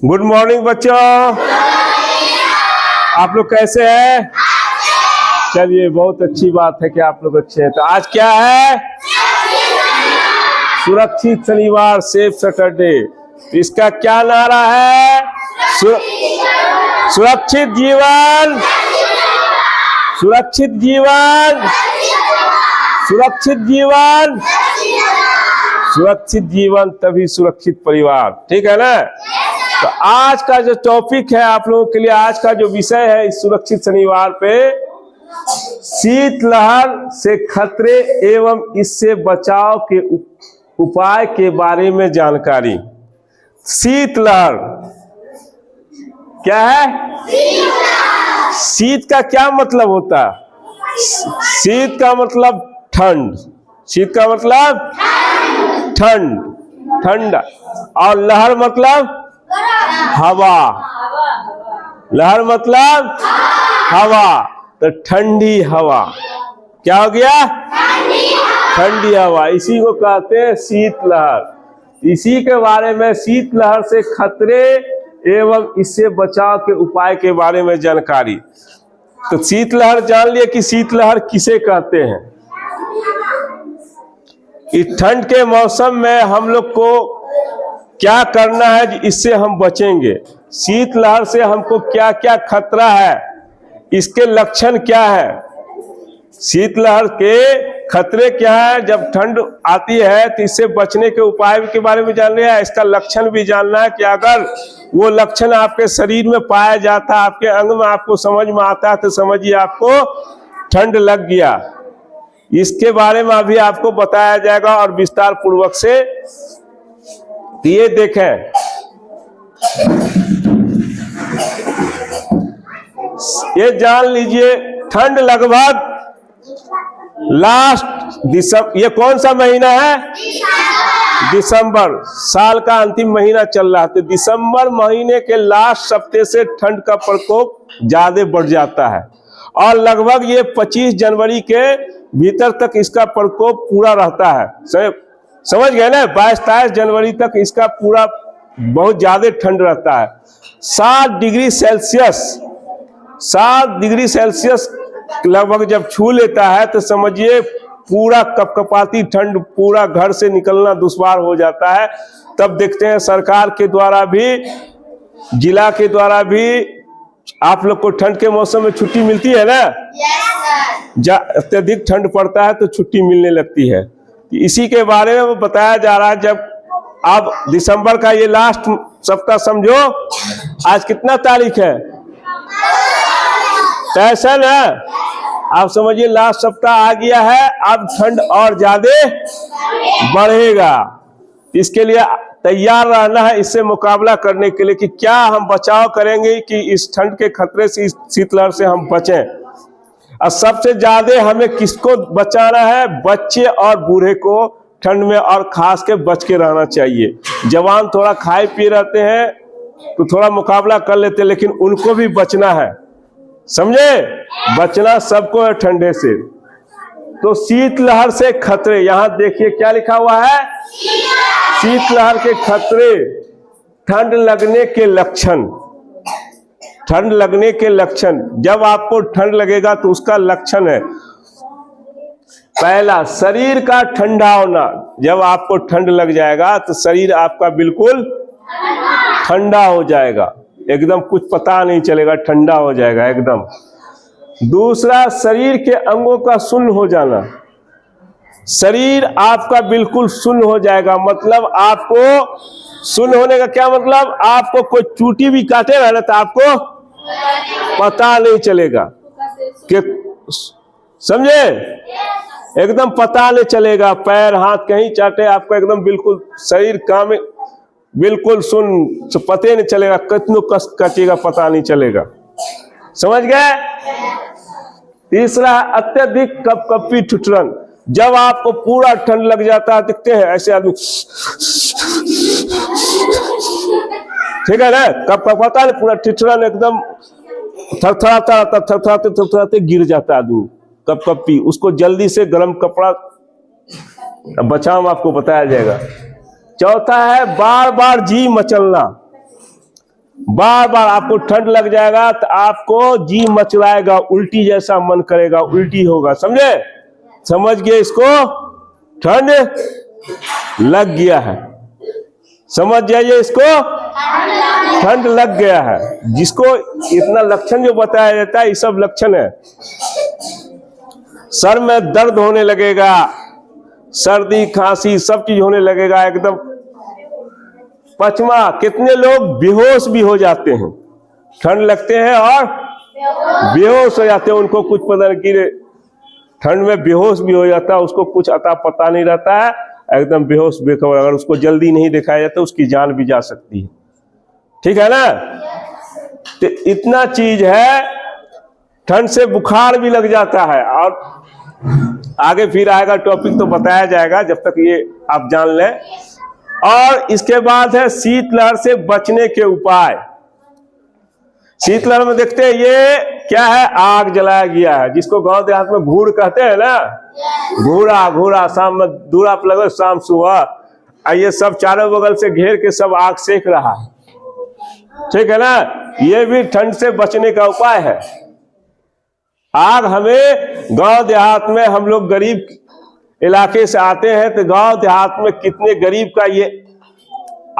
Good morning बच्चों, आप लोग कैसे हैं? चलिए, बहुत अच्छी बात है कि आप लोग अच्छे हैं। तो आज क्या है? सुरक्षित शनिवार, सेफ सैटरडे। इसका क्या नारा है? सुरक्षित जीवन, सुरक्षित जीवन, सुरक्षित जीवन, सुरक्षित जीवन तभी सुरक्षित परिवार। ठीक है ना? तो आज का जो टॉपिक है आप लोगों के लिए, आज का जो विषय है इस सुरक्षित शनिवार पे, शीतलहर से खतरे एवं इससे बचाव के उपाय के बारे में जानकारी। शीतलहर क्या है? शीत का क्या मतलब होता है? शीत का मतलब ठंड, शीत का मतलब ठंड, ठंडा। और लहर मतलब हवा, लहर मतलब हवा। तो ठंडी हवा, क्या हो गया? ठंडी हवा, इसी को कहते हैं शीतलहर। इसी के बारे में, शीतलहर से खतरे एवं इससे बचाव के उपाय के बारे में जानकारी। तो शीतलहर जान लिए कि शीतलहर किसे कहते हैं। इस ठंड के मौसम में हम लोग को क्या करना है, इससे हम बचेंगे। शीतलहर से हमको क्या क्या खतरा है, इसके लक्षण क्या है, शीतलहर के खतरे क्या है, जब ठंड आती है तो इससे बचने के उपाय के बारे में जानना है। इसका लक्षण भी जानना है कि अगर वो लक्षण आपके शरीर में पाया जाता है, आपके अंग में आपको समझ में आता है, तो समझिए आपको ठंड लग गया। इसके बारे में अभी आपको बताया जाएगा और विस्तार पूर्वक से। ये देखें, ये जान लीजिए, ठंड लगभग लास्ट दिसंबर, ये कौन सा महीना है? दिसंबर, साल का अंतिम महीना चल रहा है। तो दिसंबर महीने के लास्ट हफ्ते से ठंड का प्रकोप ज्यादा बढ़ जाता है और लगभग ये 25 जनवरी के भीतर तक इसका प्रकोप पूरा रहता है। समझ गए ना? 22-23 जनवरी तक इसका पूरा बहुत ज्यादा ठंड रहता है। 7 डिग्री सेल्सियस, 7 डिग्री सेल्सियस लगभग जब छू लेता है तो समझिए पूरा कपकपाती ठंड, पूरा घर से निकलना दुश्वार हो जाता है। तब देखते हैं सरकार के द्वारा भी, जिला के द्वारा भी आप लोग को ठंड के मौसम में छुट्टी मिलती है ना? अत्यधिक ठंड पड़ता है तो छुट्टी मिलने लगती है। इसी के बारे में बताया जा रहा है। जब अब दिसंबर का ये लास्ट सप्ताह समझो, आज कितना तारीख है? 23 है। आप समझिए लास्ट सप्ताह आ गया है, अब ठंड और ज्यादा बढ़ेगा। इसके लिए तैयार रहना है, इससे मुकाबला करने के लिए कि क्या हम बचाव करेंगे कि इस ठंड के खतरे से, इस शीतलहर से हम बचें। और सबसे ज्यादा हमें किसको बचाना है? बच्चे और बूढ़े को ठंड में और खास के बच के रहना चाहिए। जवान थोड़ा खाए पी रहते हैं तो थोड़ा मुकाबला कर लेते हैं, लेकिन उनको भी बचना है, समझे? बचना सबको है ठंडे से। तो शीतलहर से खतरे, यहां देखिए क्या लिखा हुआ है? शीतलहर के खतरे, ठंड लगने के लक्षण। ठंड लगने के लक्षण, जब आपको ठंड लगेगा तो उसका लक्षण है, पहला शरीर का ठंडा होना। जब आपको ठंड लग जाएगा तो शरीर आपका बिल्कुल ठंडा हो जाएगा, एकदम कुछ पता नहीं चलेगा, ठंडा हो जाएगा एकदम। दूसरा, शरीर के अंगों का शून्य हो जाना। शरीर आपका बिल्कुल शून्य हो जाएगा। मतलब आपको शून्य होने का क्या मतलब? आपको कोई चूटी भी काटेगा ना तो आपको पता नहीं चलेगा कि, समझे? एकदम पता नहीं चलेगा। पैर हाथ कहीं चाटे, आपको एकदम बिल्कुल शरीर काम बिल्कुल सुन, पता नहीं चलेगा, कितनों कष्ट काटेगा पता नहीं चलेगा। समझ गए? तीसरा, अत्यधिक कपकपी ठिठुरन। जब आपको पूरा ठंड लग जाता है, दिखते हैं ऐसे आदमी, ठीक है ना? कपकपाता है, पूरा ठिठुरन, एकदम थरथराते गिर जाता आदमी, कपकपी। उसको जल्दी से गर्म कपड़ा, बचाव आपको बताया जाएगा। चौथा है बार बार जी मचलना। बार बार आपको ठंड लग जाएगा तो आपको जी मचलाएगा, उल्टी जैसा मन करेगा, उल्टी होगा, समझे? समझ गए इसको? ठंड लग गया है, समझ जाइए इसको, ठंड लग गया है। जिसको इतना लक्षण जो बताया जाता है, ये सब लक्षण है। सर में दर्द होने लगेगा, सर्दी खांसी सब चीज होने लगेगा एकदम। पांचवा, कितने लोग बेहोश भी हो जाते हैं, ठंड लगते हैं और बेहोश हो जाते हैं, उनको कुछ पता नहीं कि ठंड में बेहोश भी हो जाता है, उसको कुछ अता पता नहीं रहता है, एकदम बेहोश बेखबर। अगर उसको जल्दी नहीं दिखाया जाता उसकी जान भी जा सकती है, ठीक है ना? तो इतना चीज है। ठंड से बुखार भी लग जाता है, और आगे फिर आएगा टॉपिक तो बताया जाएगा, जब तक ये आप जान लें। और इसके बाद है शीतलहर से बचने के उपाय। शीतलहर में देखते हैं ये क्या है, आग जलाया गया है, जिसको गांव देहात में घूर कहते हैं ना, घूरा घूरा, शाम में दूरा पर लगे, शाम सुबह ये सब चारों बगल से घेर के सब आग सेक रहा है, ठीक है ना? ये भी ठंड से बचने का उपाय है। आग हमें गांव देहात में, हम लोग गरीब इलाके से आते हैं, तो गांव देहात में कितने गरीब का ये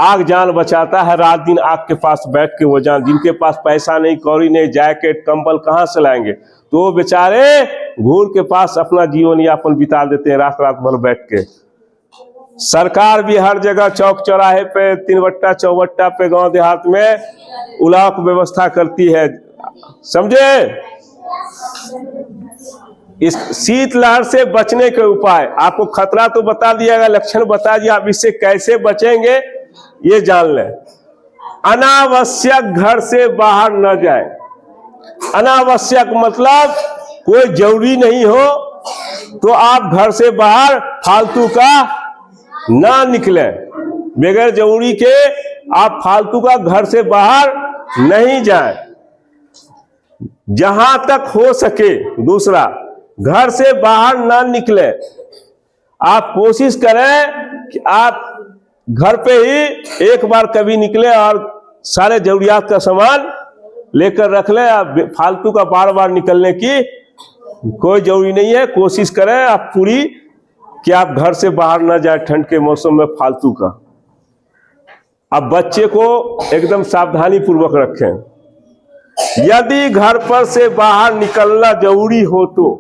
आग जान बचाता है। रात दिन आग के पास बैठ के वो जान, जिनके पास पैसा नहीं, कौड़ी नहीं, जैकेट कंबल कहाँ से लाएंगे, तो वो बेचारे घूर के पास अपना जीवन यापन बिता देते हैं, रात रात भर बैठ के। सरकार भी हर जगह चौक चौराहे पे, तिनवट्टा चौवट्टा पे गांव देहात में उलाव की व्यवस्था करती है, समझे? इस शीतलहर से बचने के उपाय आपको खतरा तो बता दिया गया, लक्षण बता दिया, आप इससे कैसे बचेंगे ये जान लें। अनावश्यक घर से बाहर न जाए। अनावश्यक मतलब कोई जरूरी नहीं हो तो आप घर से बाहर फालतू का ना निकले, बगैर जरूरी के आप फालतू का घर से बाहर नहीं जाएं। जहां तक हो सके, दूसरा, घर से बाहर ना निकले। आप कोशिश करें कि आप घर पे ही एक बार कभी निकले और सारे जरूरियात का सामान लेकर रख लें। आप फालतू का बार बार निकलने की कोई जरूरी नहीं है। कोशिश करें आप पूरी कि आप घर से बाहर ना जाए ठंड के मौसम में फालतू का। अब बच्चे को एकदम सावधानी पूर्वक रखें। यदि घर पर से बाहर निकलना जरूरी हो तो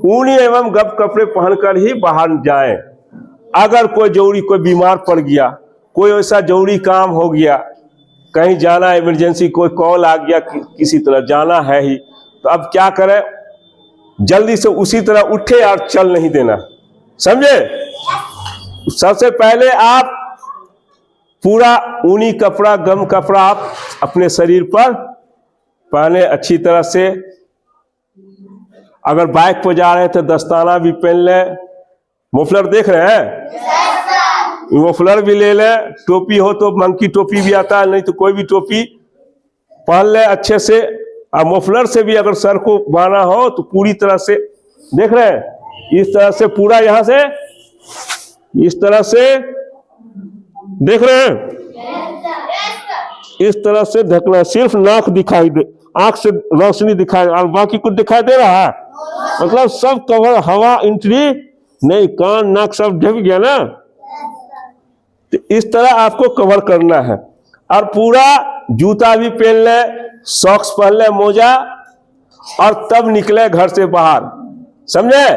ऊनी एवं गप कपड़े पहनकर ही बाहर जाएं। अगर कोई जरूरी, कोई बीमार पड़ गया, कोई ऐसा जरूरी काम हो गया, कहीं जाना इमरजेंसी, कोई कॉल आ गया, किसी तरह जाना है ही, तो अब क्या करें, जल्दी से उसी तरह उठे और चल नहीं देना, समझे? सबसे पहले आप पूरा ऊनी कपड़ा, गम कपड़ा आप अपने शरीर पर पहने अच्छी तरह से। अगर बाइक पर जा रहे हैं तो दस्ताना भी पहन लें। मफलर देख रहे हैं, मफलर भी ले लें। टोपी हो तो मंकी टोपी भी आता है, नहीं तो कोई भी टोपी पहन लें अच्छे से। और मफलर से भी अगर सर को बांधना हो तो पूरी तरह से, देख रहे हैं, इस तरह से पूरा, यहां से इस तरह से, देख रहे हैं, इस तरह से ढकना। सिर्फ नाक दिखाई दे, आंख से रोशनी दिखाई, और बाकी कुछ दिखाई दे रहा है, मतलब सब कवर, हवा एंट्री नहीं, कान नाक सब ढक गया ना। तो इस तरह आपको कवर करना है। और पूरा जूता भी पहन ले, सॉक्स पहन ले, मोजा, और तब निकले घर से बाहर, समझे?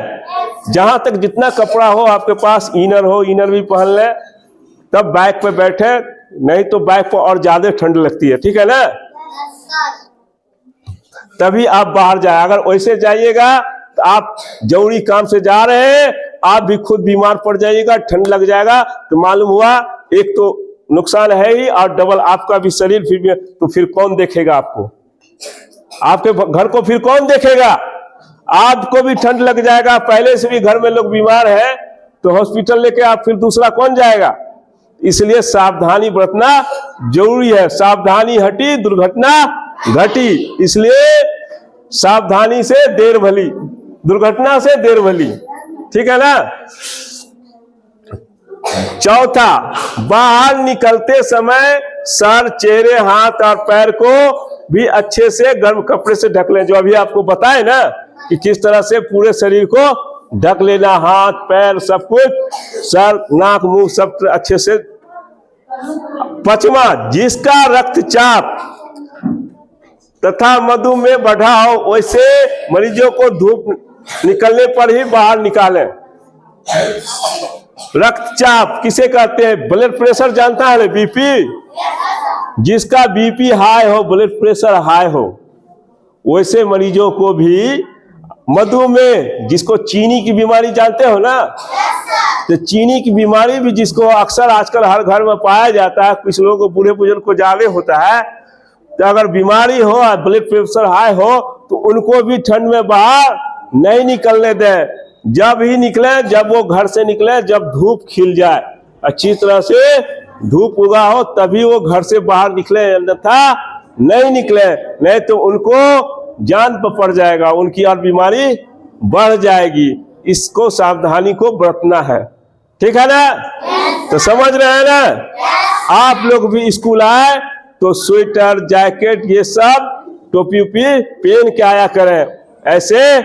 जहां तक जितना कपड़ा हो आपके पास, इनर हो, इनर भी पहन ले, तब बाइक पे बैठे, नहीं तो बाइक पर और ज्यादा ठंड लगती है, ठीक है ना? तभी आप बाहर जाए। अगर वैसे जाइएगा तो आप जरूरी काम से जा रहे हैं, आप भी खुद बीमार पड़ जाइएगा, ठंड लग जाएगा, तो मालूम हुआ एक तो नुकसान है ही, और डबल आपका भी शरीर फिर भी, तो फिर कौन देखेगा आपको? आपके घर को फिर कौन देखेगा? आपको भी ठंड लग जाएगा। पहले से भी घर में लोग बीमार है तो हॉस्पिटल लेके आप फिर दूसरा कौन जाएगा? इसलिए सावधानी बरतना जरूरी है। सावधानी हटी दुर्घटना घटी, इसलिए सावधानी से देर भली, दुर्घटना से देर भली, ठीक है ना? चौथा, बाहर निकलते समय सर, चेहरे, हाथ और पैर को भी अच्छे से गर्म कपड़े से ढक लें। जो अभी आपको बताए ना कि किस तरह से पूरे शरीर को ढक लेना, हाथ पैर सब कुछ, सर नाक मुंह सब अच्छे से। पांचवा, जिसका रक्तचाप तथा मधुमेह बढ़ा हो वैसे मरीजों को धूप निकलने पर ही बाहर निकालें। रक्तचाप किसे कहते हैं? ब्लड प्रेशर जानता है? बीपी। जिसका बीपी हाई हो, ब्लड प्रेशर हाई हो, वैसे मरीजों को भी मधुमेह, जिसको चीनी की बीमारी जानते हो ना, तो चीनी की बीमारी भी जिसको अक्सर आजकल हर घर में पाया जाता है, कुछ लोगों को, बूढ़े बुजुर्ग को ज्यादा होता है, तो अगर बीमारी हो, ब्लड प्रेशर हाई हो, तो उनको भी ठंड में बाहर नहीं निकलने दें। जब ही निकले, जब वो घर से निकले, जब धूप खिल जाए, अच्छी तरह से धूप उगा हो, तभी वो घर से बाहर निकले, अन्यथा नहीं निकले, नहीं तो उनको जान पर पड़ जाएगा, उनकी और बीमारी बढ़ जाएगी। इसको सावधानी को बरतना है, ठीक है ना? तो समझ रहे हैं ना? आप लोग भी स्कूल आए तो स्वेटर, जैकेट, ये सब टोपी उपी पहन के आया करें, ऐसे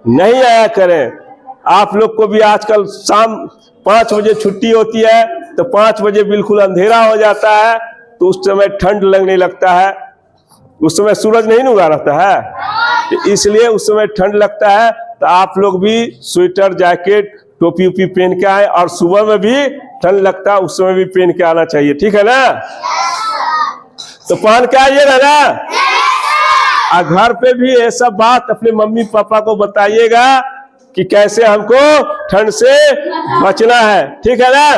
नहीं आया करें। आप लोग को भी आजकल शाम 5 बजे छुट्टी होती है, तो 5 बजे बिल्कुल अंधेरा हो जाता है, तो उस समय ठंड लगने लगता है, उस समय सूरज नहीं उगा रहता है, तो इसलिए उस समय ठंड लगता है। तो आप लोग भी स्वेटर, जैकेट, टोपी उपी पहन के आए, और सुबह में भी ठंड लगता है, उस समय भी पहन के आना चाहिए, ठीक है ना? तो पहन के आइएगा ना? और घर पे भी ये सब बात अपने मम्मी पापा को बताइएगा कि कैसे हमको ठंड से बचना है, ठीक है ना?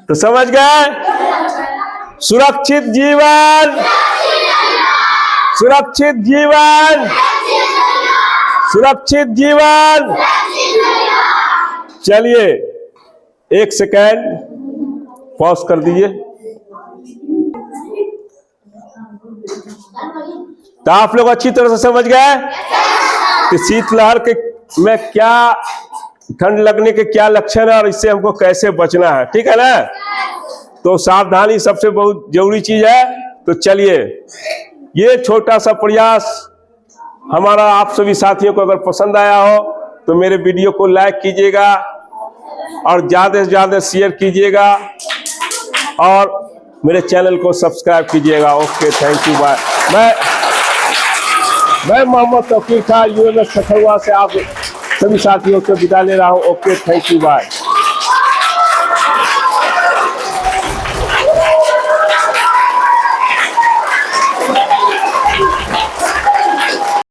तो समझ गए? सुरक्षित जीवन, सुरक्षित जीवन, सुरक्षित जीवन। चलिए 1 सेकेंड पॉज कर दीजिए। तो आप लोग अच्छी तरह से समझ गए कि शीतलहर के में क्या, ठंड लगने के क्या लक्षण है और इससे हमको कैसे बचना है, ठीक है ना? तो सावधानी सबसे बहुत जरूरी चीज है। तो चलिए, ये छोटा सा प्रयास हमारा आप सभी साथियों को अगर पसंद आया हो तो मेरे वीडियो को लाइक कीजिएगा और ज्यादा से ज्यादा शेयर कीजिएगा और मेरे चैनल को सब्सक्राइब कीजिएगा। Okay, thank you, bye. मैं मोहम्मद तौकीर खान, यूएमएस खखरुआ से आप सभी साथियों से विदा ले रहा हूँ। Okay, thank you, bye.